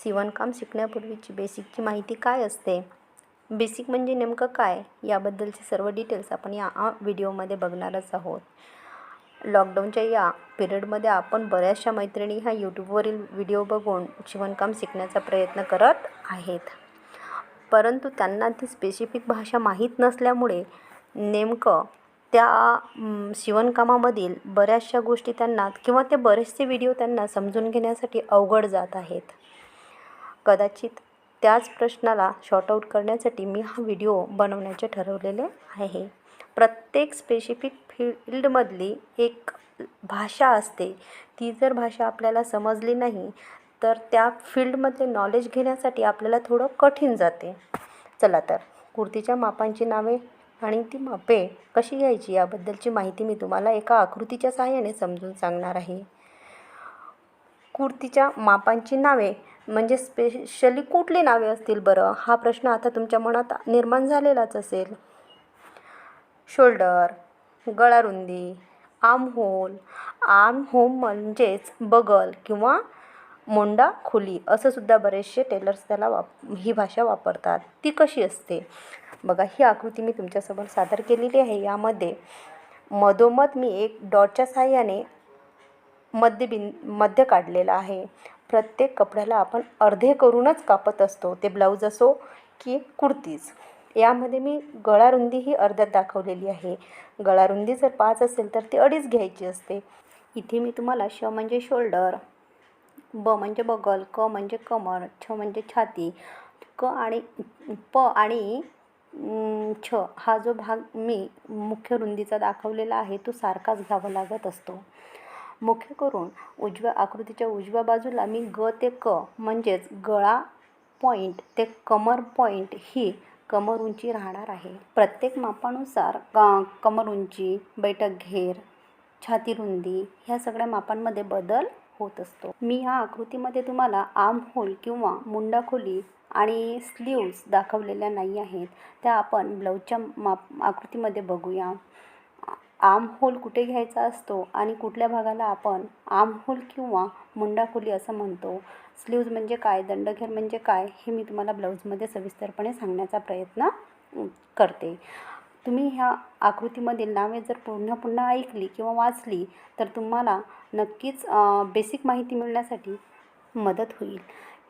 शिवणकाम शिकण्यापूर्वीची बेसिकची माहिती काय असते, बेसिक म्हणजे नेमकं काय, याबद्दलचे सर्व डिटेल्स आपण या व्हिडिओमध्ये बघणारच आहोत. लॉकडाऊनच्या या पिरियडमध्ये आपण बऱ्याचशा मैत्रिणी ह्या यूट्यूबवरील व्हिडिओ बघून शिवणकाम शिकण्याचा प्रयत्न करत आहेत. परंतु त्यांना ती स्पेसिफिक भाषा माहीत नसल्यामुळे नेमकं त्या शिवणकामामधील बऱ्याचशा गोष्टी त्यांना किंवा ते बरेचसे व्हिडिओ त्यांना समजून घेण्यासाठी अवघड जात आहेत. कदाचित त्याच प्रश्नाला शॉर्ट आऊट करण्यासाठी मी हा व्हिडिओ बनवण्याचे ठरवलेले आहे. प्रत्येक स्पेसिफिक फील्डमधली एक भाषा असते. ती जर भाषा आपल्याला समजली नाही तर त्या फील्डमधले नॉलेज घेण्यासाठी आपल्याला थोडं कठीण जाते. चला तर कुर्तीच्या मापांची नावे आणि ती मापे कशी घ्यायची याबद्दलची माहिती मी तुम्हाला एका आकृतीच्या सहाय्याने समजून सांगणार आहे. कुर्तीच्या मापांची नावे म्हणजे स्पेशली कुठली नावे असतील बरं, हा प्रश्न आता तुमच्या मनात निर्माण झालेलाच असेल. शोल्डर, गळारुंदी, आर्महोल म्हणजेच बगल किंवा मोंडा खोली असं सुद्धा बरेचसे टेलर्स त्याला ही भाषा वापरतात. ती कशी असते बघा, ही आकृती मी तुमच्यासमोर सादर केलेली आहे. यामध्ये मधोमध मी एक डॉटच्या सहाय्याने मध्य काढलेला आहे. प्रत्येक कपड्याला आपण अर्धे करूनच कापत असतो, ते ब्लाऊज असो की कुर्तीज. यामध्ये मी गळारुंदी ही अर्ध्यात दाखवलेली आहे. गळारुंदी जर 5 असेल तर ती 2.5 घ्यायची असते. इथे मी तुम्हाला श म्हणजे शोल्डर, ब म्हणजे बगल, क म्हणजे कमर, छ म्हणजे छाती, क आणि प आणि छ हा जो भाग मी मुख्य रुंदीचा दाखवलेला आहे तो सारखाच घ्यावा लागत असतो. मुख्य करून आकृतीच्या उजव्या बाजूला मी ग ते क म्हणजेच गळा पॉईंट ते कमर पॉईंट ही कमर उंची राहणार आहे. प्रत्येक मापानुसार कमर उंची, बैठक घेर, छाती रुंदी ह्या सगळ्या मापांमध्ये बदल होत असतो. मी ह्या आकृतीमध्ये तुम्हाला आर्महोल किंवा मुंडा खोली आणि स्लीव्ज दाखवलेल्या नाही आहेत. त्या आपण ब्लाऊजच्या आकृतीमध्ये बघूया. आर्महोल कुठे घ्यायचा असतो आणि कुठल्या भागाला आपण आर्महोल किंवा मुंडा खोली असं म्हणतो, स्लीव्ज म्हणजे काय, दंडघेर म्हणजे काय, हे मी तुम्हाला ब्लाऊजमध्ये सविस्तरपणे सांगण्याचा प्रयत्न करते. तुम्ही ह्या आकृतीमधील नावे जर पुन्हा ऐकली किंवा वाचली तर तुम्हाला नक्कीच बेसिक माहिती मिळण्यासाठी मदत होईल.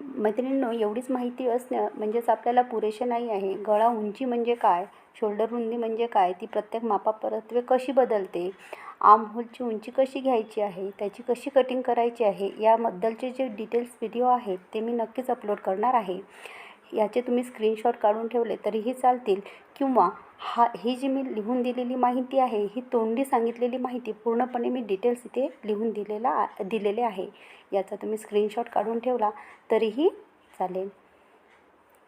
मैत्रिणींनो, एवढीच माहिती असणं म्हणजेच आपल्याला पुरेसे नाही आहे. गळा उंची म्हणजे काय, शोल्डर रुंदी म्हणजे काय, ती प्रत्येक मापापरत्वे कशी बदलते, आर्महोलची उंची कशी घ्यायची आहे, त्याची कशी कटिंग करायची आहे, याबद्दलचे जे डिटेल्स व्हिडिओ आहेत ते मी नक्कीच अपलोड करणार आहे. याचे तुम्ही स्क्रीनशॉट काढून ठेवले तरीही चालतील किंवा ही जी मी लिहून दिलेली माहिती आहे, ही तोंडी सांगितलेली माहिती पूर्णपणे मी डिटेल्स इथे लिहून दिलेले आहे. याचा तुम्ही स्क्रीनशॉट काढून ठेवला तरीही चालेल.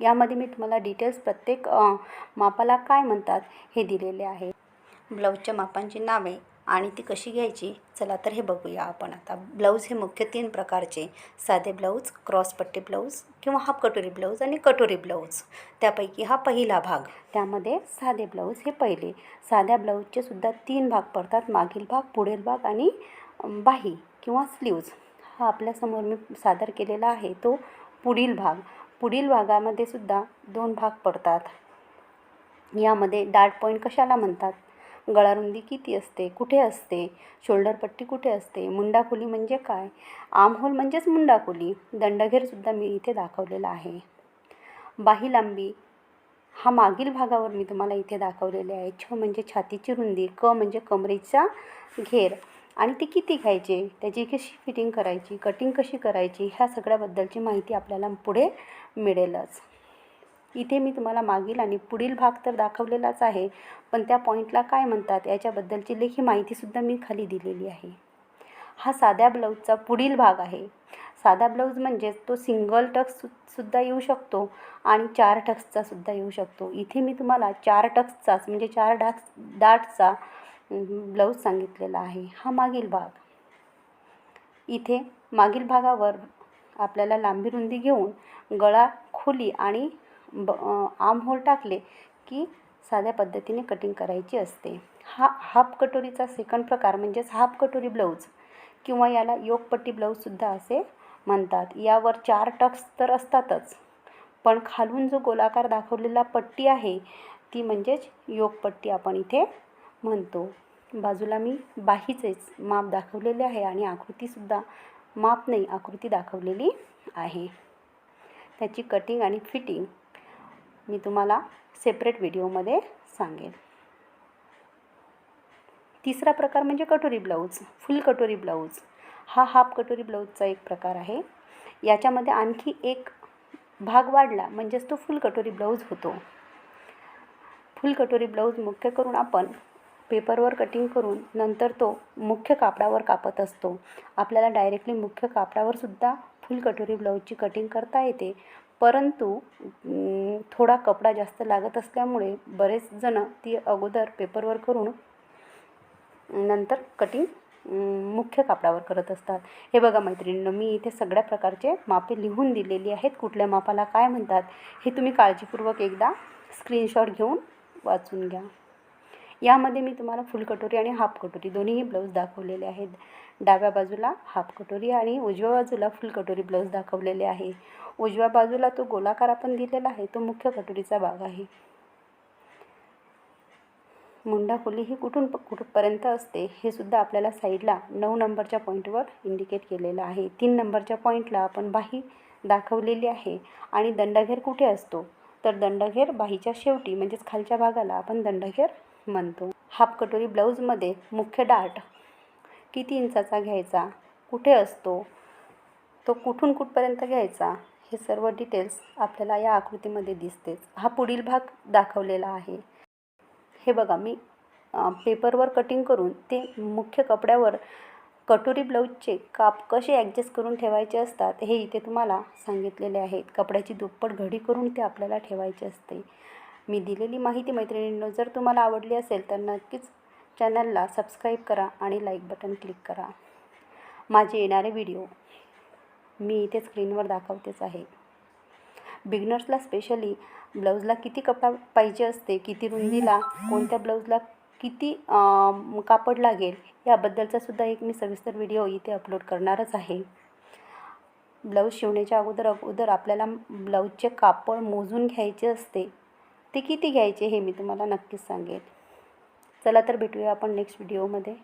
यामध्ये मी तुम्हाला डिटेल्स प्रत्येक मापाला काय म्हणतात हे दिलेले आहे. ब्लाऊजच्या मापांची नावे आणि ती कशी घ्यायची, चला तर हे बघूया आपण आता. ब्लाऊज हे मुख्य 3 प्रकारचे: साधे ब्लाऊज, क्रॉसपट्टी ब्लाऊज किंवा हाफ कटोरी ब्लाऊज आणि कटोरी ब्लाऊज. त्यापैकी हा पहिला भाग. त्यामध्ये साधे ब्लाऊज हे पहिले. साध्या ब्लाऊजचे सुद्धा 3 भाग पडतात: मागील भाग, पुढील भाग आणि बाही किंवा स्लीव्ज. हा आपल्यासमोर मी सादर केलेला आहे तो पुढील भाग. पुढील भागामध्ये सुद्धा 2 भाग पडतात. यामध्ये डार्ट पॉईंट कशाला म्हणतात, गळारुंदी किती असते, कुठे असते, शोल्डर पट्टी कुठे असते, मुंडा खोली म्हणजे काय, आर्महोल म्हणजेच मुंडा खोली, दंडघेरसुद्धा मी इथे दाखवलेला आहे. बाही लांबी हा मागील भागावर मी तुम्हाला इथे दाखवलेले आहे. छ म्हणजे छातीची रुंदी, क म्हणजे कमरेचा घेर आणि ती किती घ्यायची, त्याची कशी फिटिंग करायची, कटिंग कशी करायची, ह्या सगळ्याबद्दलची माहिती आपल्याला पुढे मिळेलच. इथे मी तुम्हाला मागील आणि पुढील भाग तर दाखवलेलाच आहे, पण त्या पॉईंटला काय म्हणतात याच्याबद्दलची लेखी माहितीसुद्धा मी खाली दिलेली आहे. हा साध्या ब्लाऊजचा पुढील भाग आहे. साधा ब्लाऊज म्हणजे तो सिंगल टक्ससुद्धा येऊ शकतो आणि 4 टक्सचा सुद्धा येऊ शकतो. इथे मी तुम्हाला 4 टक्सचाच म्हणजे 4 डाटचा ब्लाऊज सांगितलेला आहे. हा मागील भाग. इथे मागील भागावर आपल्याला लांबी रुंदी घेऊन गळा खोली आणि आर्महोल टाकले की साध्या पद्धतीने कटिंग करायची असते. हा हाफ कटोरीचा सेकंड प्रकार म्हणजेच हाफ कटोरी ब्लाऊज किंवा याला योगपट्टी ब्लाऊजसुद्धा असे म्हणतात. यावर 4 टक्स तर असतातच, पण खालून जो गोलाकार दाखवलेला पट्टी आहे ती म्हणजेच योगपट्टी आपण इथे म्हणतो. बाजूला मी बाहीचेच माप दाखवलेले आहे आणि आकृतीसुद्धा माप नाही आकृती दाखवलेली आहे. त्याची कटिंग आणि फिटिंग मी तुम्हाला सेपरेट व्हिडिओमध्ये सांगेन. तिसरा प्रकार म्हणजे कटोरी ब्लाऊज, फुल कटोरी ब्लाऊज. हा हाफ कटोरी ब्लाऊजचा एक प्रकार आहे. याच्यामध्ये आणखी एक भाग वाढला म्हणजेच तो फुल कटोरी ब्लाऊज होतो. फुल कटोरी ब्लाऊज मुख्य करून आपण पेपरवर कटिंग करून नंतर तो मुख्य कापडावर कापत असतो. आपल्याला डायरेक्टली मुख्य कापडावर सुद्धा फुल कटोरी ब्लाऊजची कटिंग करता येते, परंतु थोडा कपडा जास्त लागत असल्यामुळे बरेच जण ती अगोदर पेपरवर करून नंतर कटिंग मुख्य कापडावर करत असतात. हे बघा मैत्रिणींनो, मी इथे सगळ्या प्रकारचे मापे लिहून दिलेली आहेत. कुठल्या मापाला काय म्हणतात हे तुम्ही काळजीपूर्वक एकदा स्क्रीनशॉट घेऊन वाचून घ्या. यामध्ये मी तुम्हाला फुल कटोरी आणि हाफ कटोरी दोन्हीही ब्लाऊज दाखवलेले आहेत. डाव्या बाजूला हाफ कटोरी आणि उजव्या बाजूला फुल कटोरी ब्लाऊज दाखवलेले आहे. उजव्या बाजूला तो गोलाकार आपण दिलेला आहे तो मुख्य कटोरीचा भाग आहे. मुंडा खोली ही कुठपर्यंत असते हे सुद्धा आपल्याला साईडला 9 नंबरच्या पॉईंटवर इंडिकेट केलेलं आहे. 3 नंबरच्या पॉईंटला आपण बाही दाखवलेली आहे. आणि दंडघेर कुठे असतो तर दंडघेर बाहीच्या शेवटी म्हणजेच खालच्या भागाला आपण दंडघेर म्हणतो. हाफ कटोरी ब्लाऊजमध्ये मुख्य डाट किती इंचाचा घ्यायचा, कुठे असतो, तो कुठून कुठपर्यंत घ्यायचा, हे सर्व डिटेल्स आपल्याला या आकृतीमध्ये दिसतेच. हा पुढील भाग दाखवलेला आहे. हे बघा, मी पेपरवर कटिंग करून ते मुख्य कपड्यावर कटोरी ब्लाऊजचे काप कसे ॲडजस्ट करून ठेवायचे असतात हे इथे तुम्हाला सांगितलेले आहेत. कपड्याची दुप्पट घडी करून ते आपल्याला ठेवायचे असते. मी दिलेली माहिती मैत्रिणींनो जर तुम्हाला आवडली असेल तर नक्कीच चॅनलला सबस्क्राईब करा आणि लाईक बटन क्लिक करा. माझे येणारे व्हिडिओ मी इथे स्क्रीनवर दाखवतेच आहे. बिगनर्सला स्पेशली ब्लाऊजला किती कपडा पाहिजे असते, किती रुंदीला, कोणत्या ब्लाऊजला किती कापड लागेल याबद्दलचा सुद्धा एक मी सविस्तर व्हिडिओ इथे अपलोड करणारच आहे. ब्लाऊज शिवण्याच्या अगोदर आपल्याला ब्लाऊजचे कापड मोजून घ्यायचे असते. ते किती घ्यायचे हे मी तुम्हाला नक्कीच सांगेन. चला तर भेटूया आपण नेक्स्ट व्हिडिओमध्ये.